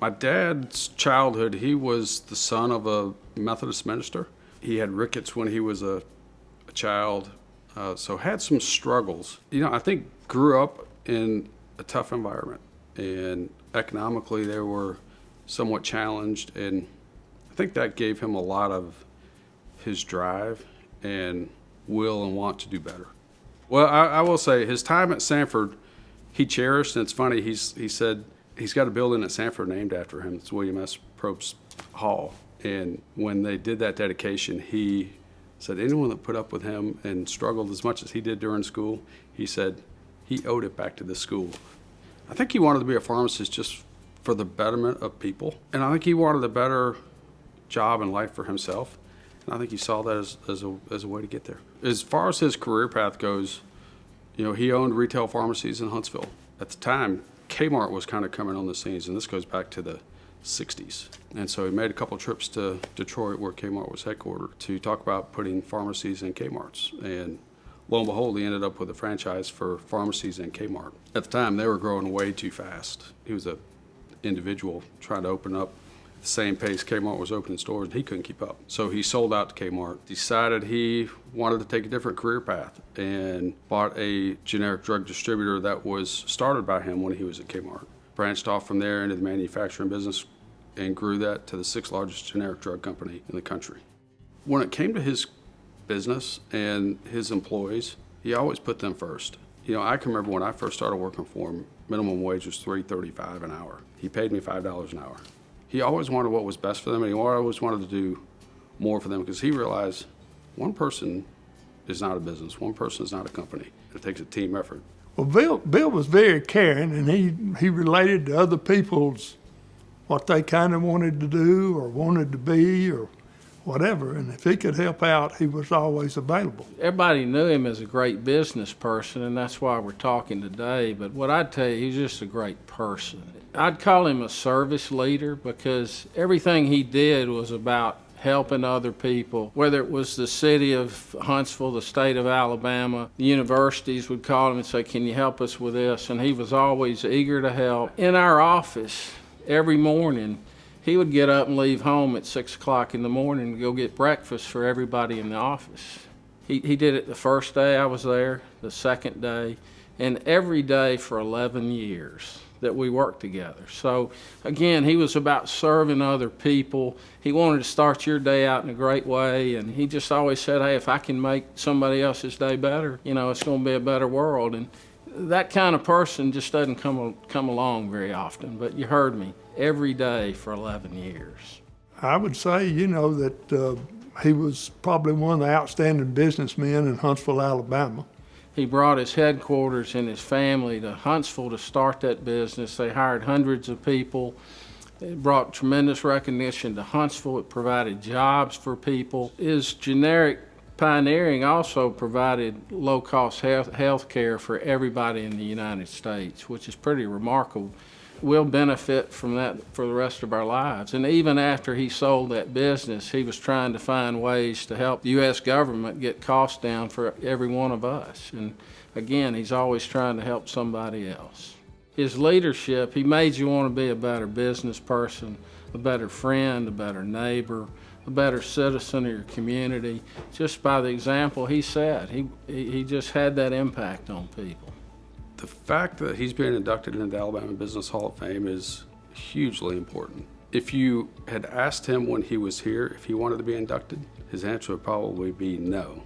My dad's childhood, he was the son of a Methodist minister. He had rickets when he was a child, so had some struggles. I think grew up in a tough environment, and economically they were somewhat challenged, and I think that gave him a lot of his drive and will and want to do better. Well, I will say his time at Sanford, he cherished, and it's funny, he said he's got a building at Sanford named after him. It's William S. Propst Hall. And when they did that dedication, he said anyone that put up with him and struggled as much as he did during school, he said he owed it back to the school. I think he wanted to be a pharmacist just for the betterment of people. And I think he wanted a better job in life for himself. And I think he saw that as a way to get there. As far as his career path goes, he owned retail pharmacies in Huntsville. At the time, Kmart was kind of coming on the scenes, and this goes back to the 60s. And so he made a couple trips to Detroit, where Kmart was headquartered, to talk about putting pharmacies in Kmarts. And lo and behold, he ended up with a franchise for pharmacies in Kmart. At the time, they were growing way too fast. He was an individual trying to open up the same pace Kmart was opening stores, and he couldn't keep up. So he sold out to Kmart, decided he wanted to take a different career path, and bought a generic drug distributor that was started by him when he was at Kmart. Branched off from there into the manufacturing business and grew that to the 6th largest generic drug company in the country. When it came to his business and his employees, he always put them first. I can remember when I first started working for him, minimum wage was $3.35 an hour. He paid me $5 an hour. He always wanted what was best for them, and he always wanted to do more for them, because he realized one person is not a business, one person is not a company. It takes a team effort. Well, Bill was very caring, and he related to other people's what they kind of wanted to do or wanted to be or whatever, and if he could help out, he was always available. Everybody knew him as a great business person, and that's why we're talking today, but what I'd tell you, he's just a great person. I'd call him a service leader, because everything he did was about helping other people, whether it was the city of Huntsville, the state of Alabama, the universities would call him and say, can you help us with this? And he was always eager to help. In our office, every morning, he would get up and leave home at 6 o'clock in the morning to go get breakfast for everybody in the office. He did it the first day I was there, the second day, and every day for 11 years that we worked together. So again, he was about serving other people. He wanted to start your day out in a great way, and he just always said, hey, if I can make somebody else's day better, it's going to be a better world. And that kind of person just doesn't come along very often, but you heard me, every day for 11 years. I would say, that he was probably one of the outstanding businessmen in Huntsville, Alabama. He brought his headquarters and his family to Huntsville to start that business. They hired hundreds of people. It brought tremendous recognition to Huntsville. It provided jobs for people. His generic pioneering also provided low-cost health care for everybody in the United States, which is pretty remarkable. We'll benefit from that for the rest of our lives. And even after he sold that business, he was trying to find ways to help the U.S. government get costs down for every one of us. And again, he's always trying to help somebody else. His leadership, he made you want to be a better business person, a better friend, a better neighbor, a better citizen of your community, just by the example he set. He just had that impact on people. The fact that he's being inducted into the Alabama Business Hall of Fame is hugely important. If you had asked him when he was here if he wanted to be inducted, his answer would probably be no,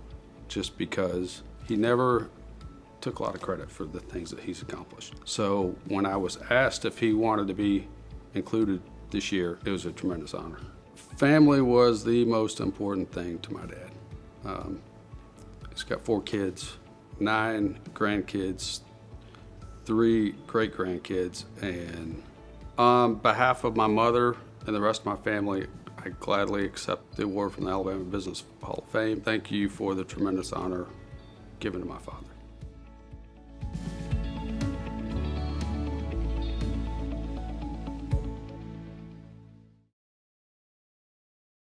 just because he never took a lot of credit for the things that he's accomplished. So when I was asked if he wanted to be included this year, it was a tremendous honor. Family was the most important thing to my dad. He's got 4 kids, 9 grandkids, 3 great-grandkids, and on behalf of my mother and the rest of my family, I gladly accept the award from the Alabama Business Hall of Fame. Thank you for the tremendous honor given to my father.